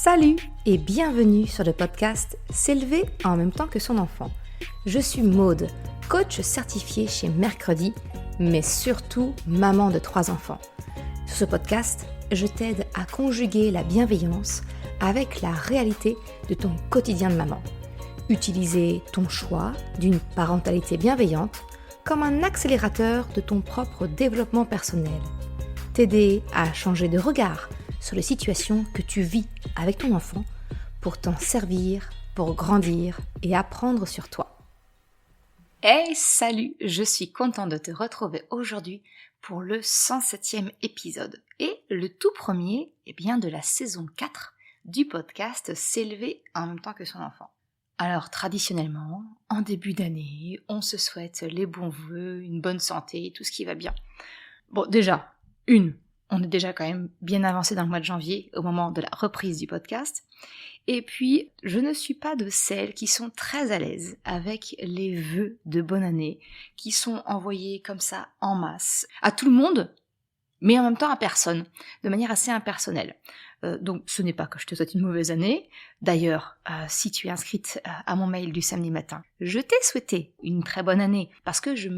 Salut et bienvenue sur le podcast S'élever en même temps que son enfant. Je suis Maude, coach certifié chez Mercredi, mais surtout maman de 3 enfants. Sur ce podcast, je t'aide à conjuguer la bienveillance avec la réalité de ton quotidien de maman. Utiliser ton choix d'une parentalité bienveillante comme un accélérateur de ton propre développement personnel. T'aider à changer de regard sur les situations que tu vis avec ton enfant pour t'en servir, pour grandir et apprendre sur toi. Hey, salut, je suis contente de te retrouver aujourd'hui pour le 107e épisode et le tout premier de la saison 4 du podcast S'élever en même temps que son enfant. Alors traditionnellement, en début d'année, on se souhaite les bons vœux, une bonne santé, tout ce qui va bien. Bon, déjà, on est déjà quand même bien avancé dans le mois de janvier, au moment de la reprise du podcast. Et puis, je ne suis pas de celles qui sont très à l'aise avec les vœux de bonne année, qui sont envoyés comme ça en masse, à tout le monde, mais en même temps à personne, de manière assez impersonnelle. Donc ce n'est pas que je te souhaite une mauvaise année. D'ailleurs, si tu es inscrite à mon mail du samedi matin, je t'ai souhaité une très bonne année, parce que je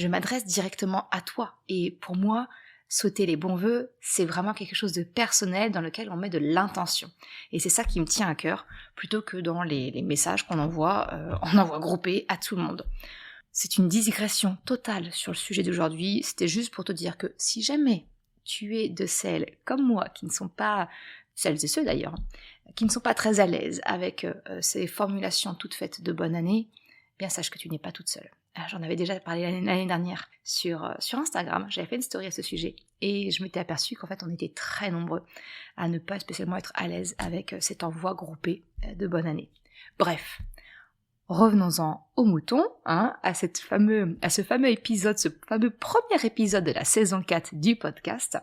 m'adresse directement à toi. Et pour moi, souhaiter les bons vœux, c'est vraiment quelque chose de personnel dans lequel on met de l'intention. Et c'est ça qui me tient à cœur, plutôt que dans les messages qu'on envoie, groupés à tout le monde. C'est une digression totale sur le sujet d'aujourd'hui. C'était juste pour te dire que si jamais tu es de celles comme moi, qui ne sont pas, celles et ceux d'ailleurs, qui ne sont pas très à l'aise avec ces formulations toutes faites de bonne année, bien sache que tu n'es pas toute seule. J'en avais déjà parlé l'année dernière sur Instagram, j'avais fait une story à ce sujet et je m'étais aperçue qu'en fait on était très nombreux à ne pas spécialement être à l'aise avec cet envoi groupé de bonne année. Bref, revenons-en au mouton, à ce fameux épisode, ce fameux premier épisode de la saison 4 du podcast.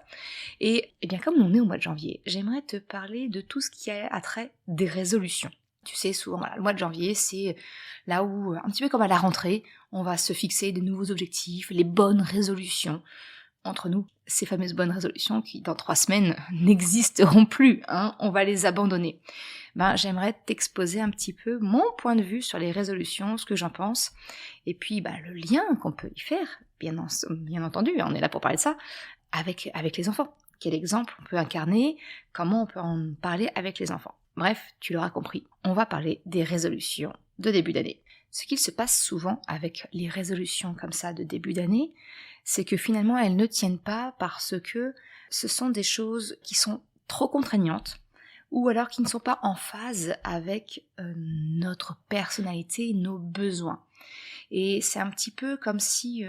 Et bien comme on est au mois de janvier, j'aimerais te parler de tout ce qui a trait des résolutions. Tu sais, souvent, le mois de janvier, c'est là où, un petit peu comme à la rentrée, on va se fixer de nouveaux objectifs, les bonnes résolutions. Entre nous, ces fameuses bonnes résolutions qui, dans 3 semaines, n'existeront plus, on va les abandonner. J'aimerais t'exposer un petit peu mon point de vue sur les résolutions, ce que j'en pense, et puis le lien qu'on peut y faire, bien entendu, on est là pour parler de ça, avec les enfants. Quel exemple on peut incarner, comment on peut en parler avec les enfants. Bref, tu l'auras compris, on va parler des résolutions de début d'année. Ce qu'il se passe souvent avec les résolutions comme ça de début d'année, c'est que finalement elles ne tiennent pas parce que ce sont des choses qui sont trop contraignantes ou alors qui ne sont pas en phase avec notre personnalité, nos besoins. Et c'est un petit peu comme si,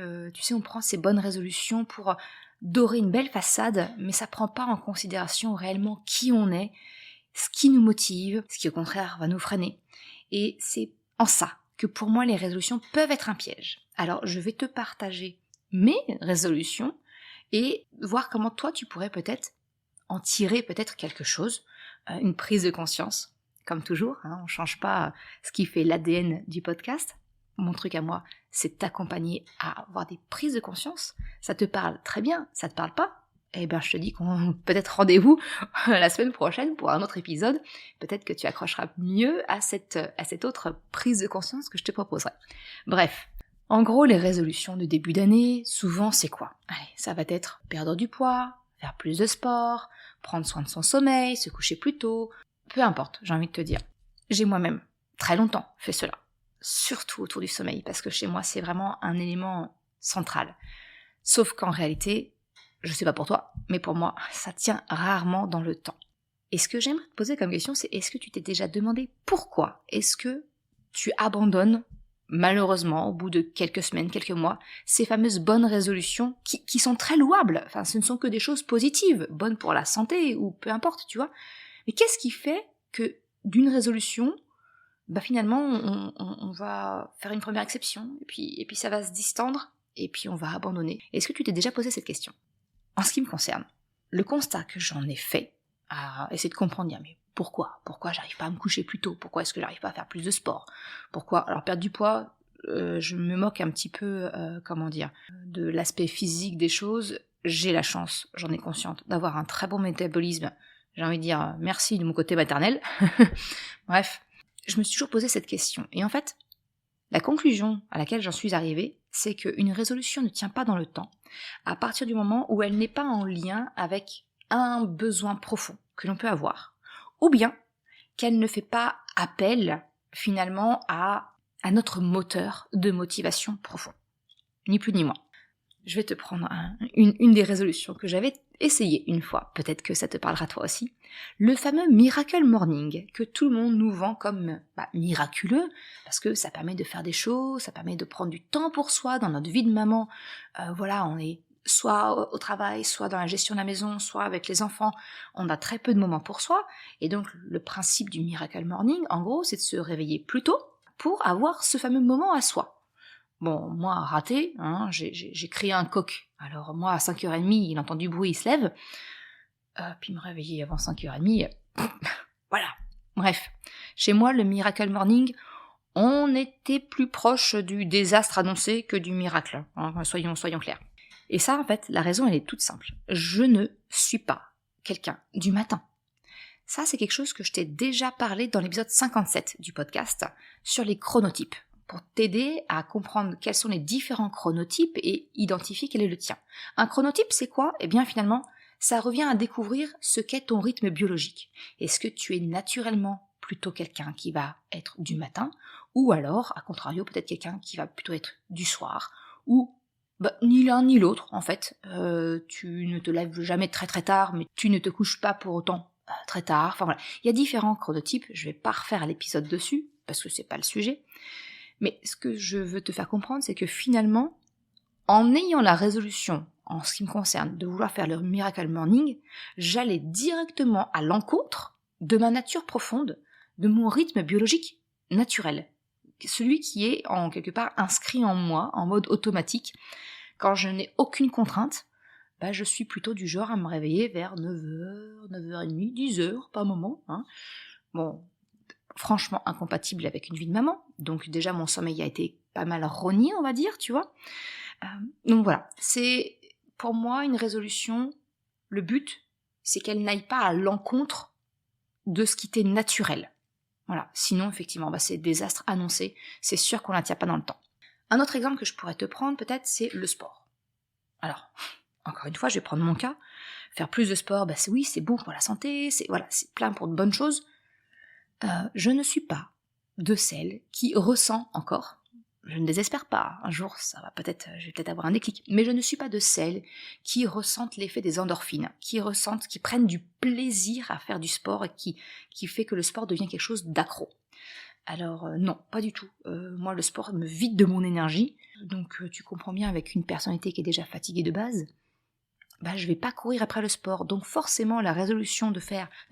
on prend ces bonnes résolutions pour dorer une belle façade, mais ça prend pas en considération réellement qui on est, ce qui nous motive, ce qui au contraire va nous freiner. Et c'est en ça que pour moi les résolutions peuvent être un piège. Alors je vais te partager mes résolutions et voir comment toi tu pourrais peut-être en tirer peut-être quelque chose, une prise de conscience, comme toujours, on ne change pas ce qui fait l'ADN du podcast. Mon truc à moi, c'est t'accompagner à avoir des prises de conscience. Ça te parle très bien, ça te parle pas? Je te dis qu'on peut-être rendez-vous la semaine prochaine pour un autre épisode. Peut-être que tu accrocheras mieux à cette autre prise de conscience que je te proposerai. Bref, en gros, les résolutions de début d'année, souvent c'est quoi? Allez, ça va être perdre du poids, faire plus de sport, prendre soin de son sommeil, se coucher plus tôt. Peu importe, j'ai envie de te dire. J'ai moi-même, très longtemps, fait cela. Surtout autour du sommeil, parce que chez moi, c'est vraiment un élément central. Sauf qu'en réalité, je sais pas pour toi, mais pour moi, ça tient rarement dans le temps. Et ce que j'aimerais te poser comme question, c'est est-ce que tu t'es déjà demandé pourquoi est-ce que tu abandonnes, malheureusement, au bout de quelques semaines, quelques mois, ces fameuses bonnes résolutions qui sont très louables. Enfin, ce ne sont que des choses positives, bonnes pour la santé ou peu importe, tu vois. Mais qu'est-ce qui fait que d'une résolution, finalement, on va faire une première exception, et puis ça va se distendre, et puis on va abandonner. Est-ce que tu t'es déjà posé cette question ? En ce qui me concerne, le constat que j'en ai fait, à essayer de comprendre, mais pourquoi j'arrive pas à me coucher plus tôt? Pourquoi est-ce que j'arrive pas à faire plus de sport? Pourquoi? Alors perdre du poids, je me moque un petit peu, de l'aspect physique des choses. J'ai la chance, j'en ai conscience, d'avoir un très bon métabolisme. j'ai envie de dire merci de mon côté maternel. Bref, je me suis toujours posé cette question. Et en fait, la conclusion à laquelle j'en suis arrivée, c'est qu'une résolution ne tient pas dans le temps à partir du moment où elle n'est pas en lien avec un besoin profond que l'on peut avoir, ou bien qu'elle ne fait pas appel finalement à notre moteur de motivation profond. Ni plus ni moins. Je vais te prendre une des résolutions que j'avais essayé une fois, peut-être que ça te parlera toi aussi, le fameux Miracle Morning, que tout le monde nous vend comme miraculeux, parce que ça permet de faire des choses, ça permet de prendre du temps pour soi dans notre vie de maman. On est soit au travail, soit dans la gestion de la maison, soit avec les enfants, on a très peu de moments pour soi, et donc le principe du Miracle Morning, en gros, c'est de se réveiller plus tôt pour avoir ce fameux moment à soi. Bon, moi, raté, j'ai créé un coq. Alors moi, à 5h30, il entend du bruit, il se lève. Puis me réveiller avant 5h30, voilà. Bref, chez moi, le Miracle Morning, on était plus proche du désastre annoncé que du miracle. Soyons clairs. Et ça, en fait, la raison, elle est toute simple. Je ne suis pas quelqu'un du matin. Ça, c'est quelque chose que je t'ai déjà parlé dans l'épisode 57 du podcast sur les chronotypes, pour t'aider à comprendre quels sont les différents chronotypes et identifier quel est le tien. Un chronotype, c'est quoi ? Eh bien, finalement, ça revient à découvrir ce qu'est ton rythme biologique. Est-ce que tu es naturellement plutôt quelqu'un qui va être du matin, ou alors, à contrario, peut-être quelqu'un qui va plutôt être du soir, ou ni l'un ni l'autre, en fait. Tu ne te lèves jamais très très tard, mais tu ne te couches pas pour autant très tard. Enfin voilà, il y a différents chronotypes, je vais pas refaire l'épisode dessus, parce que c'est pas le sujet. Mais ce que je veux te faire comprendre, c'est que finalement, en ayant la résolution, en ce qui me concerne, de vouloir faire le Miracle Morning, j'allais directement à l'encontre de ma nature profonde, de mon rythme biologique naturel. Celui qui est, en quelque part, inscrit en moi, en mode automatique. Quand je n'ai aucune contrainte, je suis plutôt du genre à me réveiller vers 9h, 9h30, 10h par moment. Bon, franchement incompatible avec une vie de maman, donc déjà mon sommeil a été pas mal rogné, on va dire, tu vois. Donc voilà, c'est pour moi une résolution, le but, c'est qu'elle n'aille pas à l'encontre de ce qui t'est naturel. Voilà, sinon effectivement, c'est désastre annoncé, c'est sûr qu'on la tient pas dans le temps. Un autre exemple que je pourrais te prendre peut-être, c'est le sport. Alors, encore une fois, je vais prendre mon cas, faire plus de sport, c'est bon pour la santé, c'est plein pour de bonnes choses. Je ne suis pas de celle qui ressent encore, je ne désespère pas, un jour ça va je vais peut-être avoir un déclic, mais je ne suis pas de celles qui ressentent l'effet des endorphines, qui prennent du plaisir à faire du sport et qui fait que le sport devient quelque chose d'accro. Alors non, pas du tout. Moi le sport me vide de mon énergie, donc tu comprends bien, avec une personnalité qui est déjà fatiguée de base, je vais pas courir après le sport, donc forcément la résolution de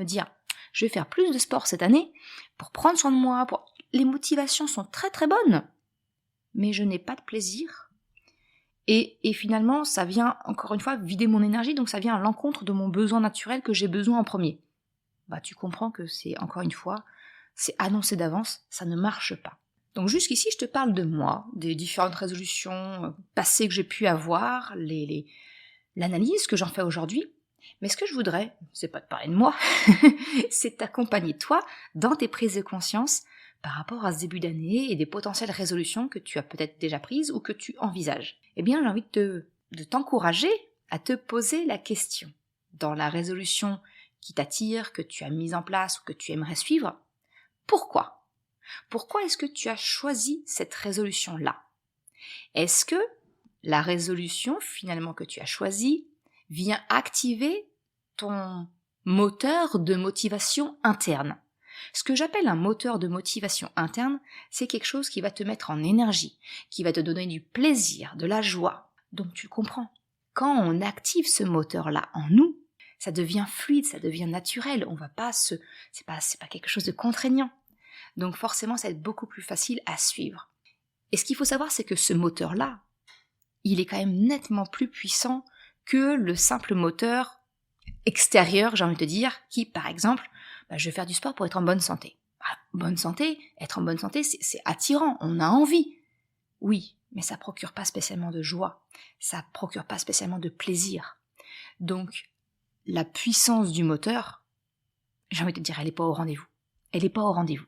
dire je vais faire plus de sport cette année pour prendre soin de moi, les motivations sont très très bonnes, mais je n'ai pas de plaisir. Et finalement, ça vient, encore une fois, vider mon énergie, donc ça vient à l'encontre de mon besoin naturel que j'ai besoin en premier. Tu comprends que c'est, encore une fois, c'est annoncé d'avance, ça ne marche pas. Donc jusqu'ici, je te parle de moi, des différentes résolutions passées que j'ai pu avoir, l'analyse que j'en fais aujourd'hui. Mais ce que je voudrais, c'est pas de parler de moi, c'est t'accompagner toi dans tes prises de conscience par rapport à ce début d'année et des potentielles résolutions que tu as peut-être déjà prises ou que tu envisages. Eh bien, j'ai envie de t'encourager à te poser la question. Dans la résolution qui t'attire, que tu as mise en place ou que tu aimerais suivre, pourquoi ? Pourquoi est-ce que tu as choisi cette résolution-là ? Est-ce que la résolution, finalement, que tu as choisie, vient activer ton moteur de motivation interne ? Ce que j'appelle un moteur de motivation interne, c'est quelque chose qui va te mettre en énergie, qui va te donner du plaisir, de la joie. Donc tu comprends. Quand on active ce moteur-là en nous, ça devient fluide, ça devient naturel. On va pas c'est pas quelque chose de contraignant. Donc forcément, ça va être beaucoup plus facile à suivre. Et ce qu'il faut savoir, c'est que ce moteur-là, il est quand même nettement plus puissant que le simple moteur extérieur, j'ai envie de te dire, qui, par exemple, je vais faire du sport pour être en bonne santé. Bonne santé, être en bonne santé, c'est attirant, on a envie. Oui, mais ça procure pas spécialement de joie, ça procure pas spécialement de plaisir. Donc, la puissance du moteur, j'ai envie de te dire, elle n'est pas au rendez-vous. Elle n'est pas au rendez-vous.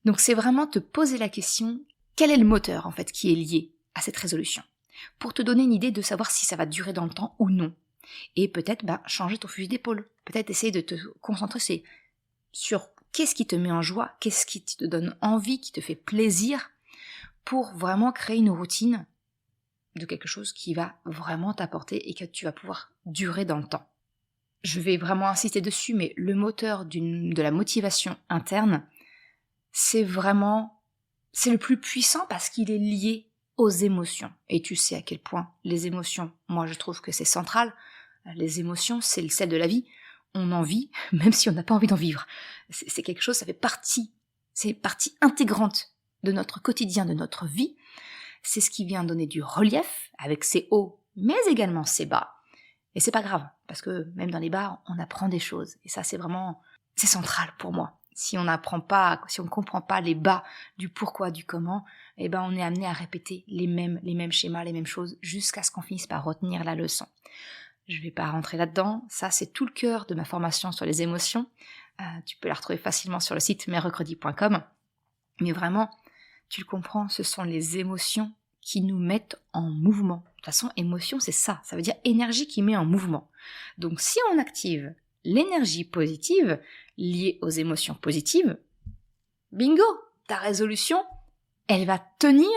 Donc c'est vraiment te poser la question, quel est le moteur en fait qui est lié à cette résolution, pour te donner une idée de savoir si ça va durer dans le temps ou non. Et peut-être changer ton fusil d'épaule. Peut-être essayer de te concentrer sur qu'est-ce qui te met en joie, qu'est-ce qui te donne envie, qui te fait plaisir, pour vraiment créer une routine de quelque chose qui va vraiment t'apporter et que tu vas pouvoir durer dans le temps. Je vais vraiment insister dessus, mais le moteur de la motivation interne, c'est le plus puissant parce qu'il est lié aux émotions. Et tu sais à quel point les émotions, moi je trouve que c'est central. Les émotions, c'est le sel de la vie. On en vit, même si on n'a pas envie d'en vivre. C'est quelque chose, c'est partie intégrante de notre quotidien, de notre vie. C'est ce qui vient donner du relief, avec ses hauts, mais également ses bas. Et c'est pas grave, parce que même dans les bas, on apprend des choses. Et ça, c'est central pour moi. Si on comprend pas les bas du pourquoi, du comment, on est amené à répéter les mêmes schémas, les mêmes choses, jusqu'à ce qu'on finisse par retenir la leçon. Je vais pas rentrer là-dedans, ça c'est tout le cœur de ma formation sur les émotions. Tu peux la retrouver facilement sur le site merrecredi.com. Mais vraiment, tu le comprends, ce sont les émotions qui nous mettent en mouvement. De toute façon, émotion, c'est ça veut dire énergie qui met en mouvement. Donc si on active l'énergie positive liée aux émotions positives, bingo, ta résolution, elle va tenir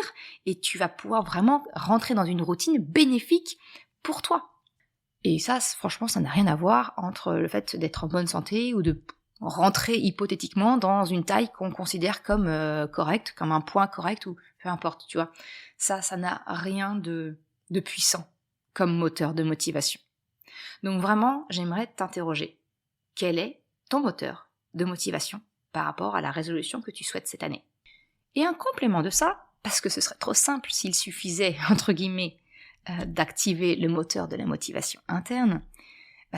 et tu vas pouvoir vraiment rentrer dans une routine bénéfique pour toi. Et ça, franchement, ça n'a rien à voir entre le fait d'être en bonne santé ou de rentrer hypothétiquement dans une taille qu'on considère comme correcte, comme un point correct ou peu importe, tu vois. Ça n'a rien de puissant comme moteur de motivation. Donc vraiment, j'aimerais t'interroger. Quel est ton moteur de motivation par rapport à la résolution que tu souhaites cette année? Et un complément de ça, parce que ce serait trop simple s'il suffisait, entre guillemets, d'activer le moteur de la motivation interne,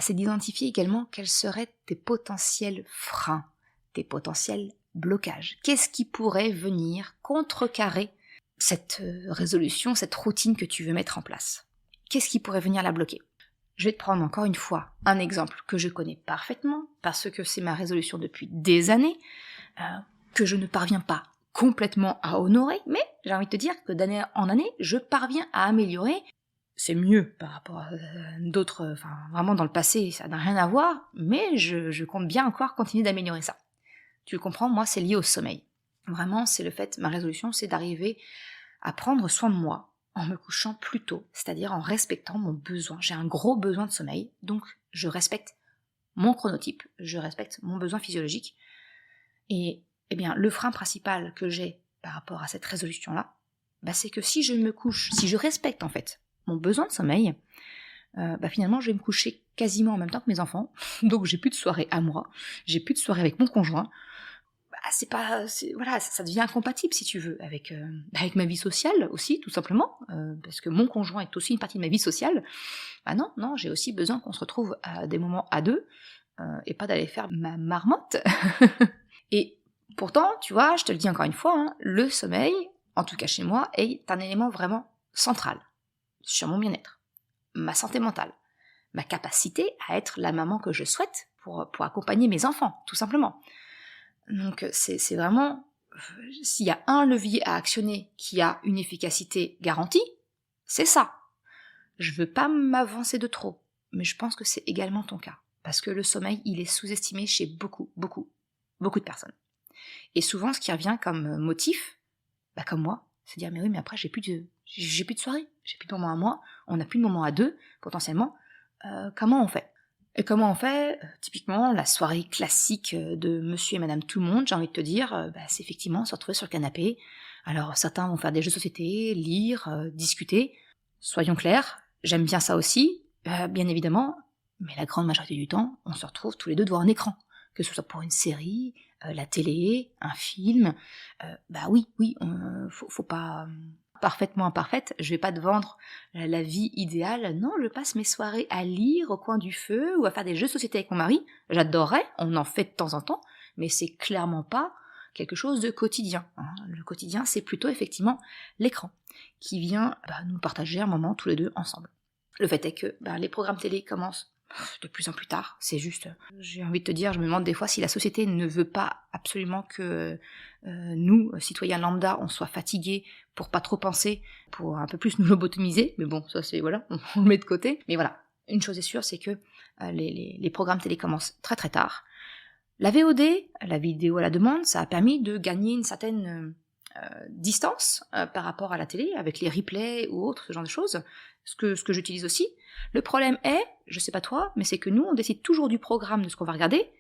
c'est d'identifier également quels seraient tes potentiels freins, tes potentiels blocages. Qu'est-ce qui pourrait venir contrecarrer cette résolution, cette routine que tu veux mettre en place? Qu'est-ce qui pourrait venir la bloquer? Je vais te prendre encore une fois un exemple que je connais parfaitement, parce que c'est ma résolution depuis des années, que je ne parviens pas complètement à honorer, mais j'ai envie de te dire que d'année en année, je parviens à améliorer. C'est mieux par rapport à d'autres, vraiment dans le passé, ça n'a rien à voir, mais je compte bien encore continuer d'améliorer ça. Tu le comprends, moi c'est lié au sommeil. Vraiment, c'est ma résolution, c'est d'arriver à prendre soin de moi en me couchant plus tôt, c'est-à-dire en respectant mon besoin. J'ai un gros besoin de sommeil, donc je respecte mon chronotype, je respecte mon besoin physiologique. Et le frein principal que j'ai par rapport à cette résolution-là, c'est que si je respecte en fait mon besoin de sommeil, finalement je vais me coucher quasiment en même temps que mes enfants, donc j'ai plus de soirée à moi, j'ai plus de soirée avec mon conjoint, ça devient incompatible si tu veux, avec ma vie sociale aussi, tout simplement, parce que mon conjoint est aussi une partie de ma vie sociale. Non, j'ai aussi besoin qu'on se retrouve à des moments à deux, et pas d'aller faire ma marmotte. Et pourtant, tu vois, je te le dis encore une fois, le sommeil, en tout cas chez moi, est un élément vraiment central sur mon bien-être, ma santé mentale, ma capacité à être la maman que je souhaite pour accompagner mes enfants, tout simplement. Donc c'est vraiment, s'il y a un levier à actionner qui a une efficacité garantie, c'est ça. Je veux pas m'avancer de trop, mais je pense que c'est également ton cas, parce que le sommeil, il est sous-estimé chez beaucoup de personnes. Et souvent, ce qui revient comme motif, comme moi, c'est dire, mais oui, mais après, j'ai plus de soirée, j'ai plus de moments à moi, on n'a plus de moments à deux, potentiellement, comment on fait? Et comment on fait? Typiquement, la soirée classique de monsieur et madame tout le monde, j'ai envie de te dire, c'est effectivement se retrouver sur le canapé. Alors, certains vont faire des jeux de société, lire, discuter. Soyons clairs, j'aime bien ça aussi, bien évidemment, mais la grande majorité du temps, on se retrouve tous les deux devant un écran. Que ce soit pour une série, la télé, un film, faut pas... parfaitement imparfaite, je vais pas te vendre la vie idéale, non, je passe mes soirées à lire au coin du feu ou à faire des jeux de société avec mon mari, j'adorerais, on en fait de temps en temps, mais c'est clairement pas quelque chose de quotidien. Le quotidien, c'est plutôt effectivement l'écran qui vient nous partager un moment tous les deux ensemble. Le fait est que les programmes télé commencent de plus en plus tard. C'est juste, j'ai envie de te dire, je me demande des fois si la société ne veut pas absolument que nous, citoyens lambda, on soit fatigués pour pas trop penser, pour un peu plus nous lobotomiser. Mais bon, ça c'est, voilà, on le met de côté. Mais voilà, une chose est sûre, c'est que les programmes télé commencent très très tard. La VOD, la vidéo à la demande, ça a permis de gagner une certaine distance par rapport à la télé, avec les replays ou autres, ce genre de choses, ce que j'utilise aussi. Le problème est, je sais pas toi, mais c'est que nous, on décide toujours du programme de ce qu'on va regarder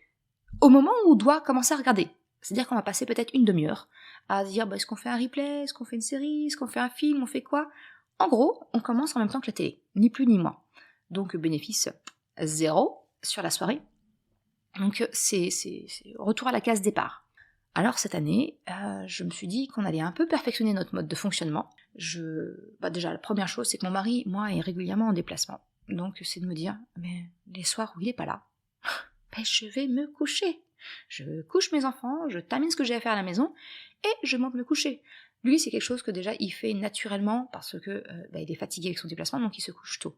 au moment où on doit commencer à regarder. C'est-à-dire qu'on va passer peut-être une demi-heure à se dire, est-ce qu'on fait un replay, est-ce qu'on fait une série, est-ce qu'on fait un film, on fait quoi? En gros, on commence en même temps que la télé, ni plus ni moins. Donc bénéfice 0 sur la soirée. Donc c'est retour à la case départ. Alors cette année, je me suis dit qu'on allait un peu perfectionner notre mode de fonctionnement. Déjà, la première chose, c'est que mon mari, moi, est régulièrement en déplacement. Donc c'est de me dire, mais les soirs où il n'est pas là, je vais me coucher. Je couche mes enfants, je termine ce que j'ai à faire à la maison, et je monte me coucher. Lui, c'est quelque chose que déjà, il fait naturellement, parce que il est fatigué avec son déplacement, donc il se couche tôt.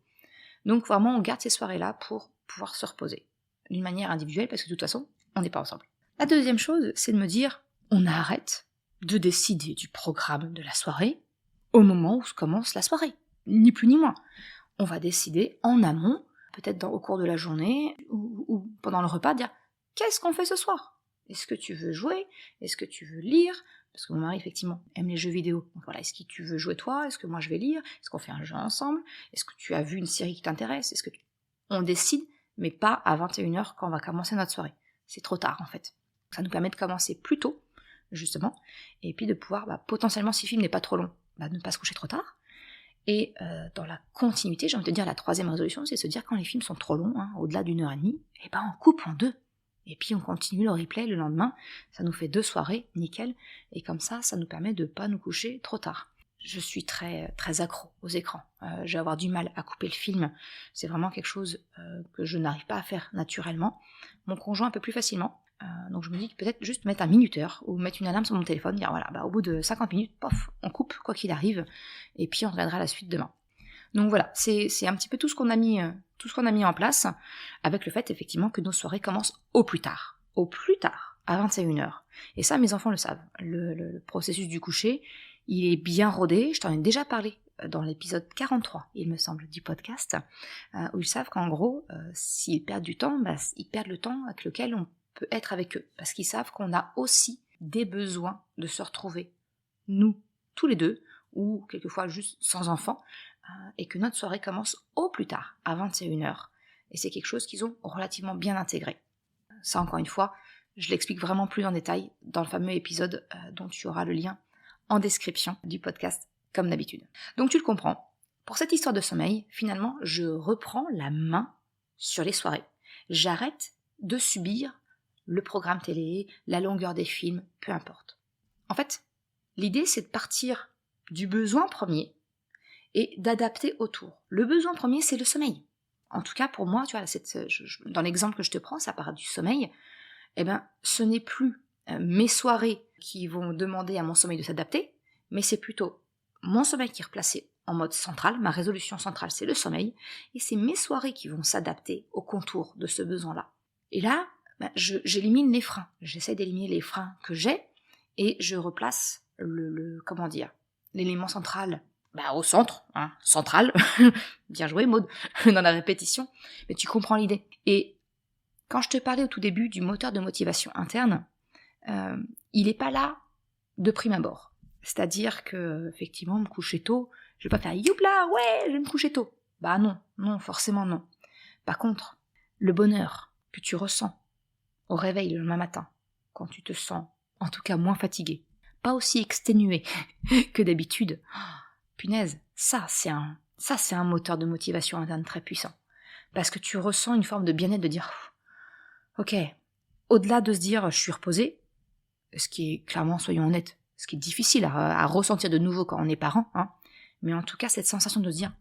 Donc vraiment, on garde ces soirées-là pour pouvoir se reposer. D'une manière individuelle, parce que de toute façon, on n'est pas ensemble. La deuxième chose, c'est de me dire, on arrête de décider du programme de la soirée au moment où commence la soirée. Ni plus ni moins. On va décider en amont, peut-être au cours de la journée, ou pendant le repas, dire, qu'est-ce qu'on fait ce soir? Est-ce que tu veux jouer? Est-ce que tu veux lire? Parce que mon mari, effectivement, aime les jeux vidéo. Donc voilà, est-ce que tu veux jouer toi? Est-ce que moi je vais lire? Est-ce qu'on fait un jeu ensemble? Est-ce que tu as vu une série qui t'intéresse? On décide, mais pas à 21h quand on va commencer notre soirée. C'est trop tard, en fait. Ça nous permet de commencer plus tôt, justement, et puis de pouvoir, potentiellement, si le film n'est pas trop long, ne pas se coucher trop tard. Et dans la continuité, j'ai envie de te dire, la troisième résolution, c'est de se dire quand les films sont trop longs, au-delà d'1h30, on coupe en 2. Et puis on continue le replay le lendemain, ça nous fait 2 soirées, nickel, et comme ça nous permet de pas nous coucher trop tard. Je suis très, très accro aux écrans, je vais avoir du mal à couper le film, c'est vraiment quelque chose que je n'arrive pas à faire naturellement, mon conjoint un peu plus facilement, donc je me dis que peut-être juste mettre un minuteur, ou mettre une alarme sur mon téléphone, dire voilà, au bout de 50 minutes, pof, on coupe quoi qu'il arrive, et puis on regardera la suite demain. Donc voilà, c'est un petit peu tout ce qu'on a mis en place, avec le fait effectivement que nos soirées commencent au plus tard, à 21h. Et ça, mes enfants le savent. Le processus du coucher, il est bien rodé, je t'en ai déjà parlé dans l'épisode 43, il me semble, du podcast, où ils savent qu'en gros, s'ils perdent du temps, ils perdent le temps avec lequel on peut être avec eux, parce qu'ils savent qu'on a aussi des besoins de se retrouver, nous, tous les deux, ou quelquefois juste sans enfants, et que notre soirée commence au plus tard, à 21h. Et c'est quelque chose qu'ils ont relativement bien intégré. Ça, encore une fois, je l'explique vraiment plus en détail dans le fameux épisode dont tu auras le lien en description du podcast, comme d'habitude. Donc tu le comprends, pour cette histoire de sommeil, finalement, je reprends la main sur les soirées. J'arrête de subir le programme télé, la longueur des films, peu importe. En fait, l'idée, c'est de partir du besoin premier, et d'adapter autour. Le besoin premier, c'est le sommeil. En tout cas, pour moi, tu vois, dans l'exemple que je te prends, ça part du sommeil, ce n'est plus mes soirées qui vont demander à mon sommeil de s'adapter, mais c'est plutôt mon sommeil qui est replacé en mode central, ma résolution centrale, c'est le sommeil, et c'est mes soirées qui vont s'adapter au contour de ce besoin-là. Et là, j'élimine les freins. J'essaie d'éliminer les freins que j'ai, et je replace l'élément central au centre, central, bien joué Maud, dans la répétition, mais tu comprends l'idée. Et quand je te parlais au tout début du moteur de motivation interne, il n'est pas là de prime abord. C'est-à-dire que, effectivement, me coucher tôt, je vais pas faire youpla, ouais, je vais me coucher tôt. Non, forcément non. Par contre, le bonheur que tu ressens au réveil le lendemain matin, quand tu te sens, en tout cas, moins fatigué, pas aussi exténué que d'habitude, punaise, ça c'est un moteur de motivation interne très puissant. Parce que tu ressens une forme de bien-être de dire, ok, au-delà de se dire je suis reposé, ce qui est clairement, soyons honnêtes, ce qui est difficile à ressentir de nouveau quand on est parent, mais en tout cas cette sensation de se dire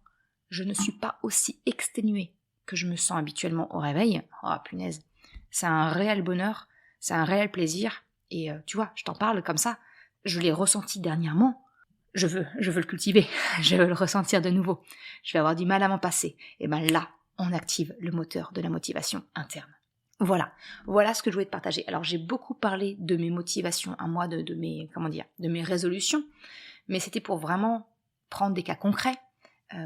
je ne suis pas aussi exténué que je me sens habituellement au réveil, punaise, c'est un réel bonheur, c'est un réel plaisir, et tu vois, je t'en parle comme ça, je l'ai ressenti dernièrement, je veux le cultiver, je veux le ressentir de nouveau, je vais avoir du mal à m'en passer, et là, on active le moteur de la motivation interne. Voilà ce que je voulais te partager. Alors j'ai beaucoup parlé de mes motivations à moi, de mes résolutions, mais c'était pour vraiment prendre des cas concrets,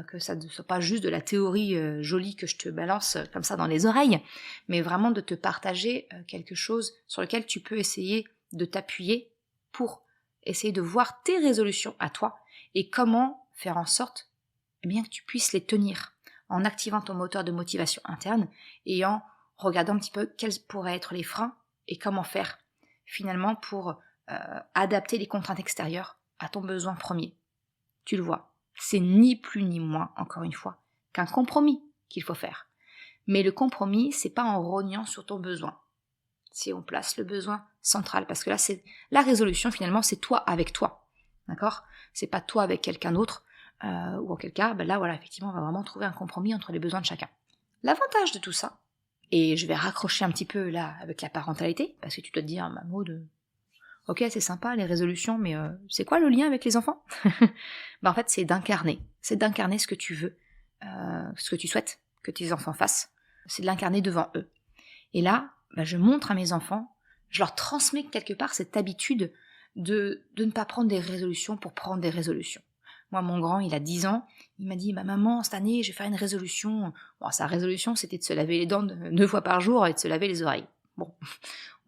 que ça ne soit pas juste de la théorie jolie que je te balance comme ça dans les oreilles, mais vraiment de te partager quelque chose sur lequel tu peux essayer de t'appuyer pour essayer de voir tes résolutions à toi et comment faire en sorte que tu puisses les tenir en activant ton moteur de motivation interne et en regardant un petit peu quels pourraient être les freins et comment faire finalement pour adapter les contraintes extérieures à ton besoin premier. Tu le vois, c'est ni plus ni moins, encore une fois, qu'un compromis qu'il faut faire. Mais le compromis, c'est pas en rognant sur ton besoin. Si on place le besoin central, parce que là, c'est la résolution finalement, c'est toi avec toi, d'accord ? C'est pas toi avec quelqu'un d'autre, ou en quel cas, effectivement, on va vraiment trouver un compromis entre les besoins de chacun. L'avantage de tout ça, et je vais raccrocher un petit peu là avec la parentalité, parce que tu dois te dire, Maud, ok, c'est sympa les résolutions, mais c'est quoi le lien avec les enfants ? En fait, c'est d'incarner ce que tu veux, ce que tu souhaites que tes enfants fassent, c'est de l'incarner devant eux. Et là, je montre à mes enfants, je leur transmets quelque part cette habitude de ne pas prendre des résolutions pour prendre des résolutions. Moi, mon grand, il a 10 ans, il m'a dit, maman, cette année, je vais faire une résolution. Bon, sa résolution, c'était de se laver les dents 2 fois par jour et de se laver les oreilles. Bon,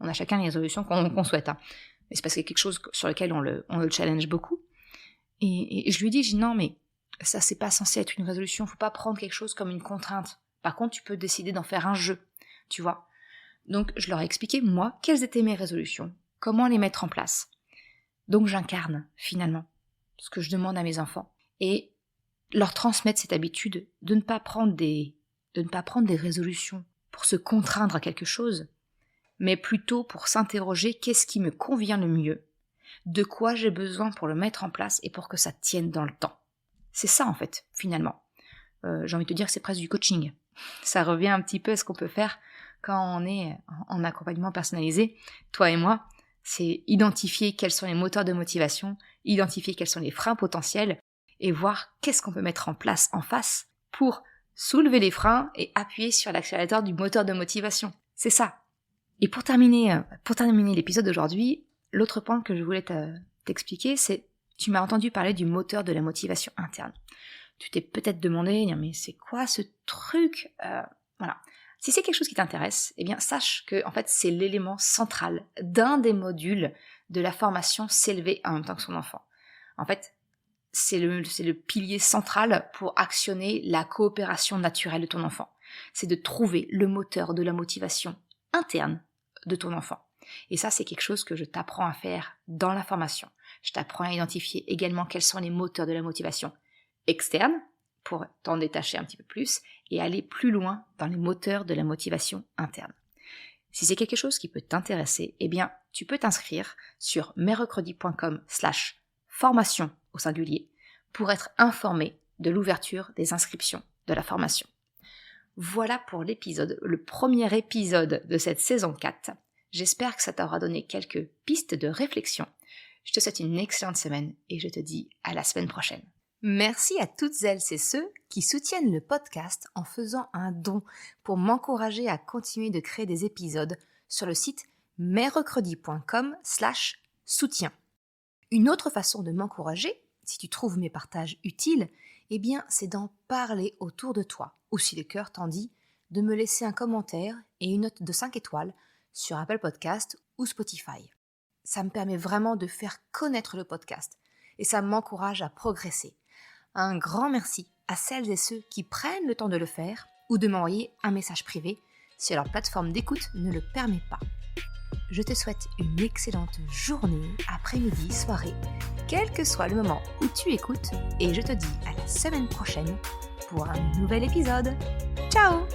on a chacun les résolutions qu'on souhaite, hein. Mais c'est parce qu'il y a quelque chose sur lequel on le challenge beaucoup. Et je lui dis, non, mais ça, c'est pas censé être une résolution, faut pas prendre quelque chose comme une contrainte. Par contre, tu peux décider d'en faire un jeu, tu vois. Donc, je leur ai expliqué, moi, quelles étaient mes résolutions, comment les mettre en place. Donc, j'incarne, finalement, ce que je demande à mes enfants. Et leur transmettre cette habitude de ne pas prendre des résolutions pour se contraindre à quelque chose, mais plutôt pour s'interroger qu'est-ce qui me convient le mieux, de quoi j'ai besoin pour le mettre en place et pour que ça tienne dans le temps. C'est ça, en fait, finalement. J'ai envie de te dire que c'est presque du coaching. Ça revient un petit peu à ce qu'on peut faire quand on est en accompagnement personnalisé, toi et moi, c'est identifier quels sont les moteurs de motivation, identifier quels sont les freins potentiels et voir qu'est-ce qu'on peut mettre en place en face pour soulever les freins et appuyer sur l'accélérateur du moteur de motivation. C'est ça. Et pour terminer l'épisode d'aujourd'hui, l'autre point que je voulais t'expliquer, c'est tu m'as entendu parler du moteur de la motivation interne. Tu t'es peut-être demandé, mais c'est quoi ce truc ? Voilà. Si c'est quelque chose qui t'intéresse, sache que en fait, c'est l'élément central d'un des modules de la formation S'élever en même temps que son enfant. En fait, c'est le pilier central pour actionner la coopération naturelle de ton enfant. C'est de trouver le moteur de la motivation interne de ton enfant. Et ça, c'est quelque chose que je t'apprends à faire dans la formation. Je t'apprends à identifier également quels sont les moteurs de la motivation externe pour t'en détacher un petit peu plus et aller plus loin dans les moteurs de la motivation interne. Si c'est quelque chose qui peut t'intéresser, tu peux t'inscrire sur merrecredi.com/formation au singulier pour être informé de l'ouverture des inscriptions de la formation. Voilà pour l'épisode, le premier épisode de cette saison 4. J'espère que ça t'aura donné quelques pistes de réflexion. Je te souhaite une excellente semaine et je te dis à la semaine prochaine. Merci à toutes celles et ceux qui soutiennent le podcast en faisant un don pour m'encourager à continuer de créer des épisodes sur le site merrecredi.com/soutien. Une autre façon de m'encourager, si tu trouves mes partages utiles, c'est d'en parler autour de toi, ou si le cœur t'en dit, de me laisser un commentaire et une note de 5 étoiles sur Apple Podcast ou Spotify. Ça me permet vraiment de faire connaître le podcast et ça m'encourage à progresser. Un grand merci à celles et ceux qui prennent le temps de le faire ou de m'envoyer un message privé si leur plateforme d'écoute ne le permet pas. Je te souhaite une excellente journée, après-midi, soirée, quel que soit le moment où tu écoutes et je te dis à la semaine prochaine pour un nouvel épisode. Ciao!